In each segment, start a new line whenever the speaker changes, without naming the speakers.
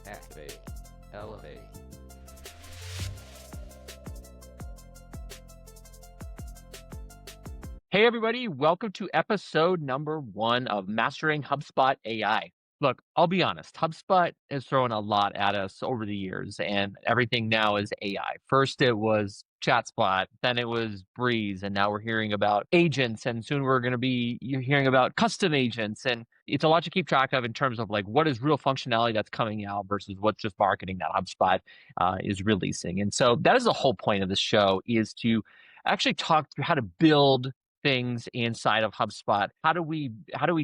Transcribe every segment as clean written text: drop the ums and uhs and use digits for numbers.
activate, elevate.
Hey, everybody, welcome to episode number 1 of Mastering HubSpot AI. Look, I'll be honest, HubSpot has thrown a lot at us over the years, and everything now is AI. First, it was ChatSpot, then it was Breeze, and now we're hearing about agents, and soon you're hearing about custom agents. And it's a lot to keep track of in terms of like what is real functionality that's coming out versus what's just marketing that HubSpot is releasing. And so that is the whole point of this show, is to actually talk through how to build things inside of HubSpot. How do we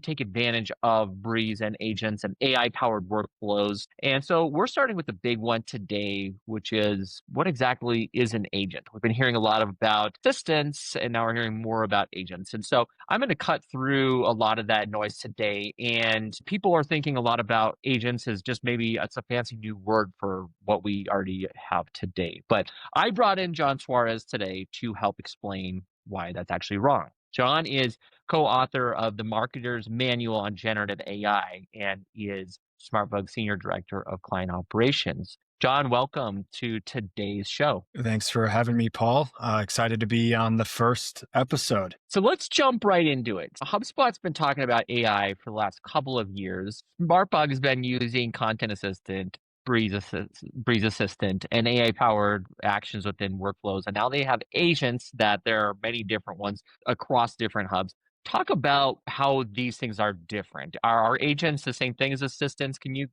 take advantage of Breeze and agents and AI powered workflows? And so we're starting with the big one today, which is, what exactly is an agent? We've been hearing a lot about assistants, and now we're hearing more about agents. And so I'm going to cut through a lot of that noise today. And people are thinking a lot about agents as just maybe it's a fancy new word for what we already have today. But I brought in John Suarez today to help explain why that's actually wrong. John is co-author of the Marketer's Manual on Generative AI and is SmartBug Senior Director of Client Operations. John, welcome to today's show.
Thanks for having me, Paul. Excited to be on the first episode.
So let's jump right into it. HubSpot's been talking about AI for the last couple of years. SmartBug has been using Content Assistant, Breeze Assistant, and AI-powered actions within workflows. And now they have agents that there are many different ones across different hubs. Talk about how these things are different. Are agents the same thing as assistants? Can you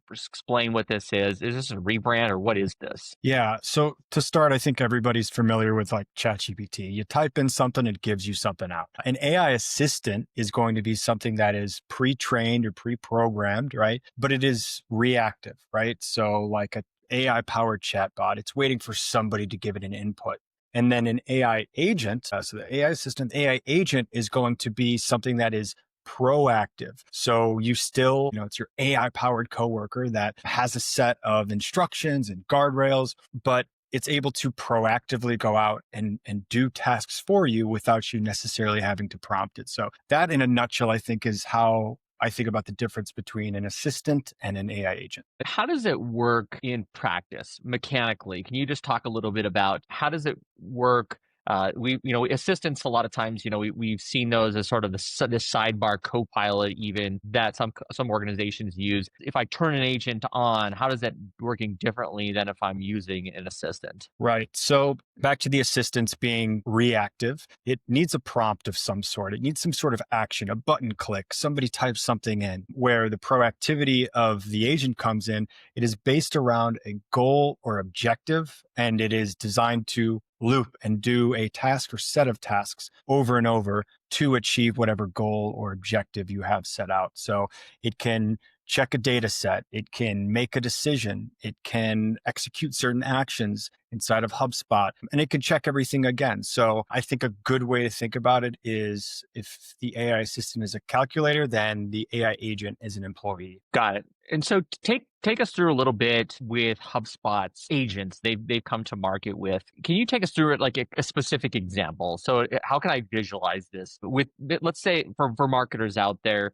explain what this is? Is this a rebrand or what is this?
Yeah. So to start, I think everybody's familiar with like ChatGPT. You type in something, it gives you something out. An AI assistant is going to be something that is pre-trained or pre-programmed, right? But it is reactive, right? So like an AI powered chatbot, it's waiting for somebody to give it an input. And then an AI agent, so the AI assistant, AI agent is going to be something that is proactive. So you still, it's your AI powered coworker that has a set of instructions and guardrails, but it's able to proactively go out and do tasks for you without you necessarily having to prompt it. So that in a nutshell, I think, is how I think about the difference between an assistant and an AI agent.
How does it work in practice mechanically? Can you just talk a little bit about how does it work? Assistants, a lot of times, we've seen those as sort of the sidebar co-pilot even that some organizations use. If I turn an agent on, how does that working differently than if I'm using an assistant?
Right. So back to the assistants being reactive, it needs a prompt of some sort. It needs some sort of action, a button click, somebody types something in. Where the proactivity of the agent comes in, it is based around a goal or objective, and it is designed to loop and do a task or set of tasks over and over to achieve whatever goal or objective you have set out. So it can check a data set, it can make a decision, it can execute certain actions inside of HubSpot, and it can check everything again. So I think a good way to think about it is if the AI assistant is a calculator, then the AI agent is an employee.
Got it. And so take us through a little bit with HubSpot's agents they've come to market with. Can you take us through it like a specific example? So how can I visualize this with, let's say, for marketers out there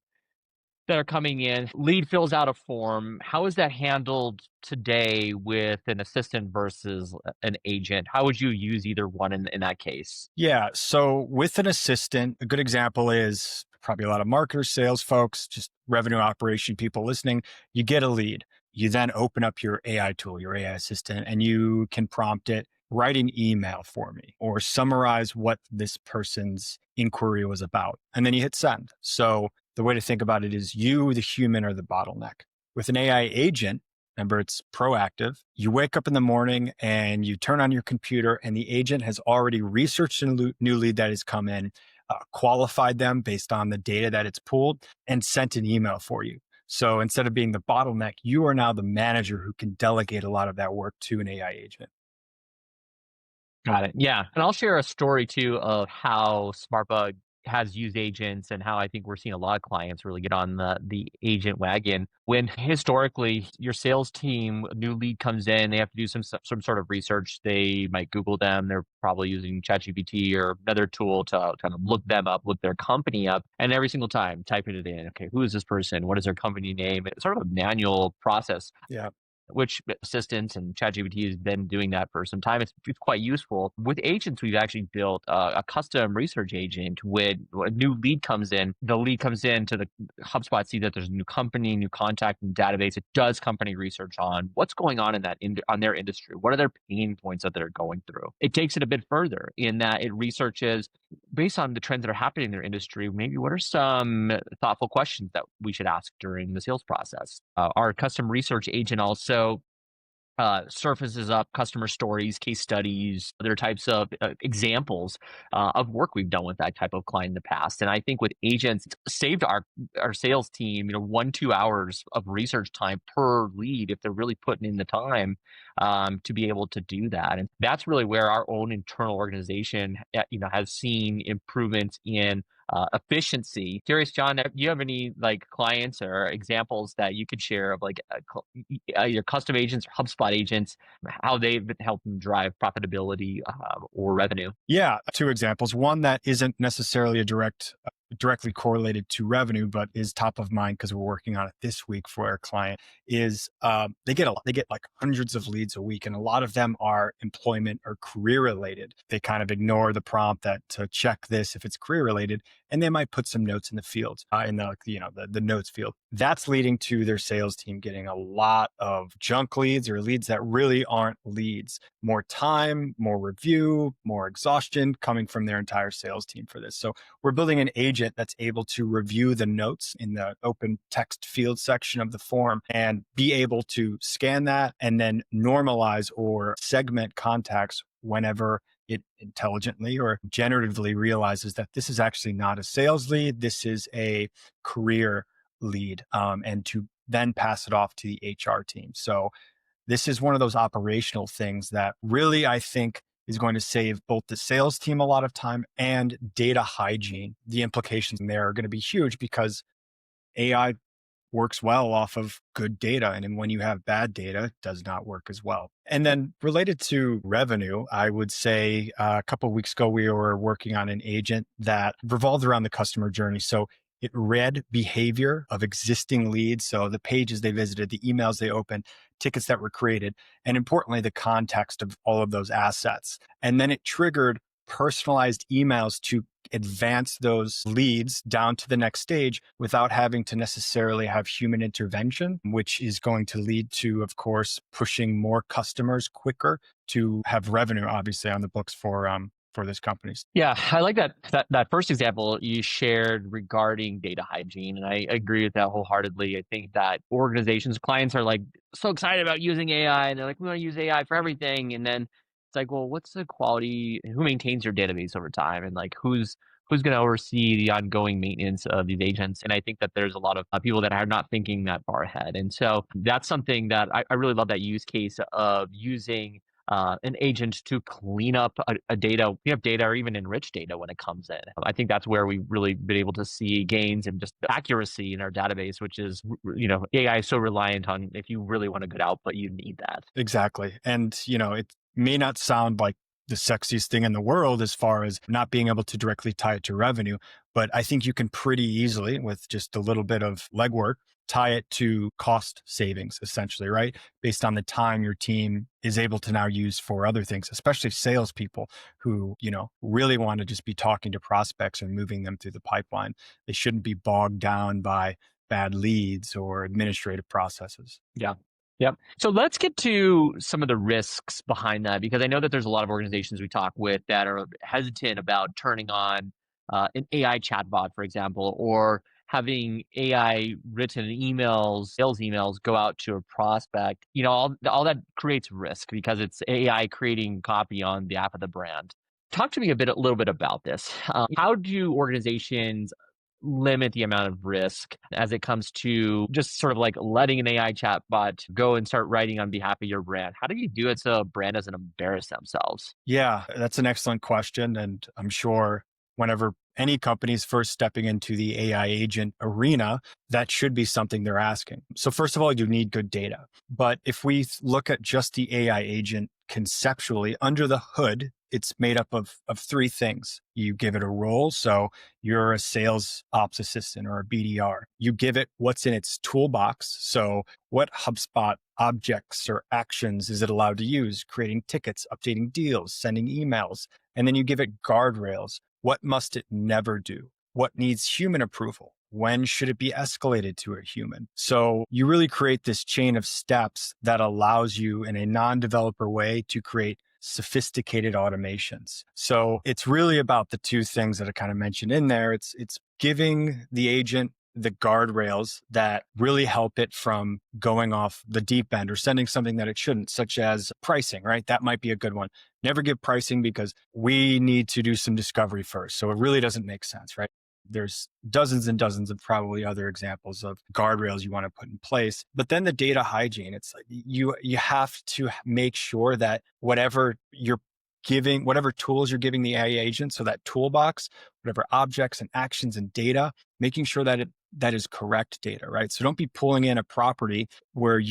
that are coming in, lead fills out a form. How is that handled today with an assistant versus an agent? How would you use either one in that case?
Yeah. So with an assistant, a good example is probably a lot of marketers, sales folks, just revenue operation people listening. You get a lead. You then open up your AI tool, your AI assistant, and you can prompt it, write an email for me or summarize what this person's inquiry was about. And then you hit send. So the way to think about it is you, the human, are the bottleneck. With an AI agent, remember, it's proactive. You wake up in the morning and you turn on your computer and the agent has already researched a new lead that has come in, qualified them based on the data that it's pulled, and sent an email for you. So instead of being the bottleneck, you are now the manager who can delegate a lot of that work to an AI agent.
Got it. Yeah. And I'll share a story too of how SmartBug has used agents and how I think we're seeing a lot of clients really get on the agent wagon. When historically your sales team, a new lead comes in, they have to do some sort of research. They might Google them. They're probably using ChatGPT or another tool to kind of look them up, look their company up, and every single time typing it in. Okay, who is this person? What is their company name? It's sort of a manual process,
Yeah.
which assistants and ChatGPT has been doing that for some time. It's quite useful. With agents, we've actually built a custom research agent. When a new lead comes in, the lead comes in to the HubSpot, see that there's a new company, new contact, and database. It does company research on what's going on in on their industry. What are their pain points that they're going through? It takes it a bit further in that it researches based on the trends that are happening in their industry. Maybe what are some thoughtful questions that we should ask during the sales process? Our custom research agent also surfaces up customer stories, case studies, other types of examples of work we've done with that type of client in the past. And I think with agents, it's saved our sales team, 1-2 hours of research time per lead if they're really putting in the time to be able to do that. And that's really where our own internal organization, has seen improvements in efficiency. Curious, John, do you have any clients or examples that you could share of your custom agents or HubSpot agents, how they've been helping drive profitability or revenue?
Yeah, two examples. One that isn't necessarily directly correlated to revenue, but is top of mind because we're working on it this week for our client. Is they get like hundreds of leads a week, and a lot of them are employment or career related. They kind of ignore the prompt that to check this if it's career related, and they might put some notes in the field in the notes field. That's leading to their sales team getting a lot of junk leads or leads that really aren't leads. More time, more review, more exhaustion coming from their entire sales team for this. So we're building an agent that's able to review the notes in the open text field section of the form and be able to scan that and then normalize or segment contacts whenever it intelligently or generatively realizes that this is actually not a sales lead, this is a career lead, and to then pass it off to the HR team. So this is one of those operational things that really, I think, is going to save both the sales team a lot of time and data hygiene. The implications there are going to be huge because AI works well off of good data. And then when you have bad data, it does not work as well. And then related to revenue, I would say a couple of weeks ago, we were working on an agent that revolved around the customer journey. So it read behavior of existing leads. So the pages they visited, the emails they opened, tickets that were created, and importantly, the context of all of those assets. And then it triggered personalized emails to advance those leads down to the next stage without having to necessarily have human intervention, which is going to lead to, of course, pushing more customers quicker to have revenue, obviously, on the books for this companies.
Yeah, I like that first example you shared regarding data hygiene, and I agree with that wholeheartedly. I think that organizations, clients are so excited about using AI, and they're like, we want to use AI for everything, and then it's like, well, what's the quality? Who maintains your database over time, and who's going to oversee the ongoing maintenance of these agents? And I think that there's a lot of people that are not thinking that far ahead, and so that's something that I really love, that use case of using an agent to clean up a data, data or even enrich data when it comes in. I think that's where we've really been able to see gains in just accuracy in our database, which is, AI is so reliant on, if you really want a good output, you need that.
Exactly. And, it may not sound like the sexiest thing in the world as far as not being able to directly tie it to revenue, but I think you can pretty easily, with just a little bit of legwork, tie it to cost savings, essentially, right? Based on the time your team is able to now use for other things, especially salespeople who, really want to just be talking to prospects and moving them through the pipeline. They shouldn't be bogged down by bad leads or administrative processes.
Yeah. Yep. So let's get to some of the risks behind that, because I know that there's a lot of organizations we talk with that are hesitant about turning on an AI chatbot, for example, or having AI written emails, sales emails go out to a prospect. All that creates risk because it's AI creating copy on behalf of the brand. Talk to me a little bit about this. How do organizations limit the amount of risk as it comes to just sort of letting an AI chatbot go and start writing on behalf of your brand? How do you do it so a brand doesn't embarrass themselves?
Yeah, that's an excellent question. And I'm sure whenever any company is first stepping into the AI agent arena, that should be something they're asking. So first of all, you need good data. But if we look at just the AI agent conceptually, under the hood, it's made up of three things. You give it a role. So you're a sales ops assistant or a BDR. You give it what's in its toolbox. So what HubSpot objects or actions is it allowed to use? Creating tickets, updating deals, sending emails. And then you give it guardrails. What must it never do? What needs human approval? When should it be escalated to a human? So you really create this chain of steps that allows you in a non-developer way to create sophisticated automations. So it's really about the two things that I kind of mentioned in there. It's giving the agent the guardrails that really help it from going off the deep end or sending something that it shouldn't, such as pricing, right? That might be a good one. Never give pricing because we need to do some discovery first. So it really doesn't make sense, right? There's dozens and dozens of probably other examples of guardrails you want to put in place. But then the data hygiene, it's like you have to make sure that whatever you're giving, whatever tools you're giving the AI agent, so that toolbox, whatever objects and actions and data, making sure that that is correct data, right? So don't be pulling in a property where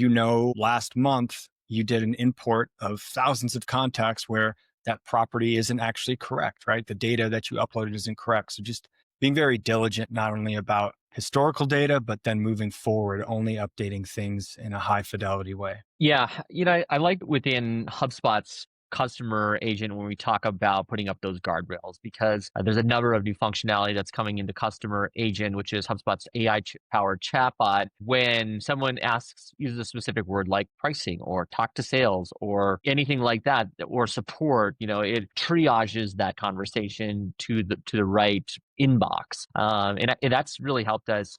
last month you did an import of thousands of contacts where that property isn't actually correct, right? The data that you uploaded isn't correct. So just being very diligent, not only about historical data, but then moving forward, only updating things in a high fidelity way.
Yeah, I like within HubSpot's customer agent when we talk about putting up those guardrails, because there's a number of new functionality that's coming into customer agent, which is HubSpot's AI powered chatbot. When someone uses a specific word like pricing or talk to sales or anything like that, or support, it triages that conversation to the right inbox. And that's really helped us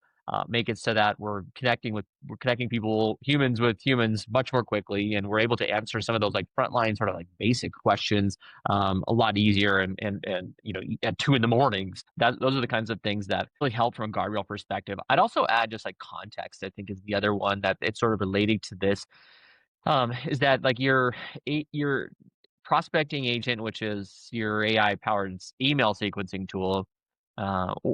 make it so that we're connecting humans with humans much more quickly, and we're able to answer some of those like frontline sort of like basic questions a lot easier. And at 2 a.m. Those are the kinds of things that really help from a guardrail perspective. I'd also add just like context, I think, is the other one that it's sort of relating to this. Is that like your prospecting agent, which is your AI powered email sequencing tool,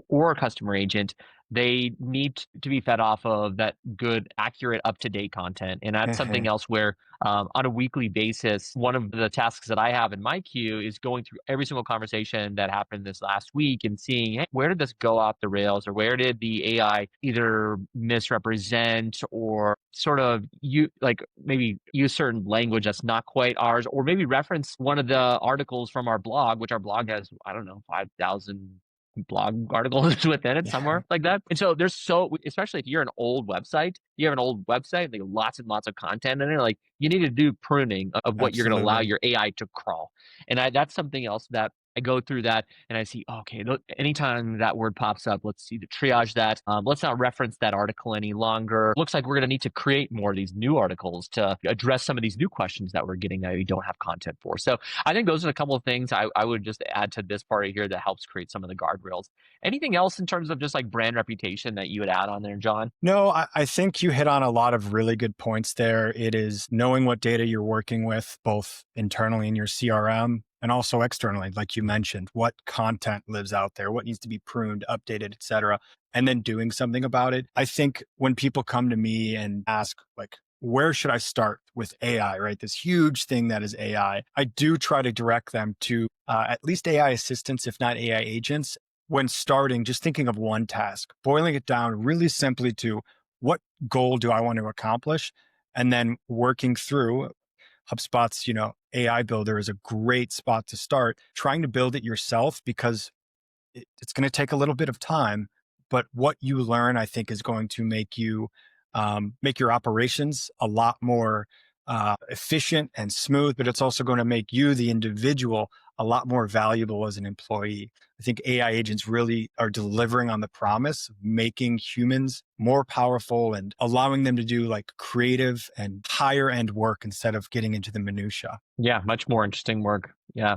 or a customer agent, they need to be fed off of that good, accurate, up-to-date content. And that's something else where on a weekly basis, one of the tasks that I have in my queue is going through every single conversation that happened this last week and seeing, hey, where did this go off the rails, or where did the AI either misrepresent or sort of maybe use certain language that's not quite ours, or maybe reference one of the articles from our blog, which our blog has, 5,000 blog articles within it, somewhere like that. And so especially if you have an old website, and they have lots and lots of content in it, like you need to do pruning of what you're going to allow your AI to crawl. And that's something else that I go through that and I see, okay, anytime that word pops up, let's see to triage that. Let's not reference that article any longer. Looks like we're going to need to create more of these new articles to address some of these new questions that we're getting that we don't have content for. So I think those are a couple of things I would just add to this part here that helps create some of the guardrails. Anything else in terms of just like brand reputation that you would add on there, John?
No, I think you hit on a lot of really good points there. It is knowing what data you're working with, both internally in your CRM and also externally, like you mentioned, what content lives out there, what needs to be pruned, updated, et cetera, and then doing something about it. I think when people come to me and ask, like, where should I start with AI, right? This huge thing that is AI. I do try to direct them to at least AI assistants, if not AI agents. When starting, just thinking of one task, boiling it down really simply to what goal do I want to accomplish? And then working through HubSpot's, AI builder is a great spot to start trying to build it yourself, because it's going to take a little bit of time, but what you learn, I think, is going to make your operations a lot more efficient and smooth, but it's also going to make you, the individual, a lot more valuable as an employee. I think AI agents really are delivering on the promise of making humans more powerful and allowing them to do like creative and higher end work instead of getting into the minutia.
Yeah, much more interesting work. Yeah.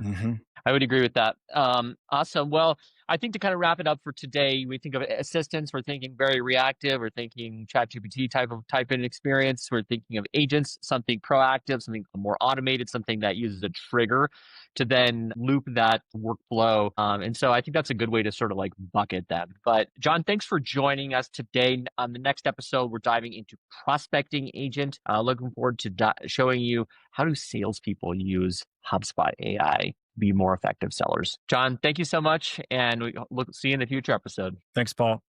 I would agree with that. Awesome. Well, I think to kind of wrap it up for today, we think of assistants, we're thinking very reactive, we're thinking ChatGPT type in experience, we're thinking of agents, something proactive, something more automated, something that uses a trigger to then loop that workflow. And so I think that's a good way to sort of like bucket them. But John, thanks for joining us today. On the next episode, we're diving into prospecting agent. Looking forward to showing you how do salespeople use HubSpot AI be more effective sellers. John, thank you so much, and we look see you in the future episode.
Thanks, Paul.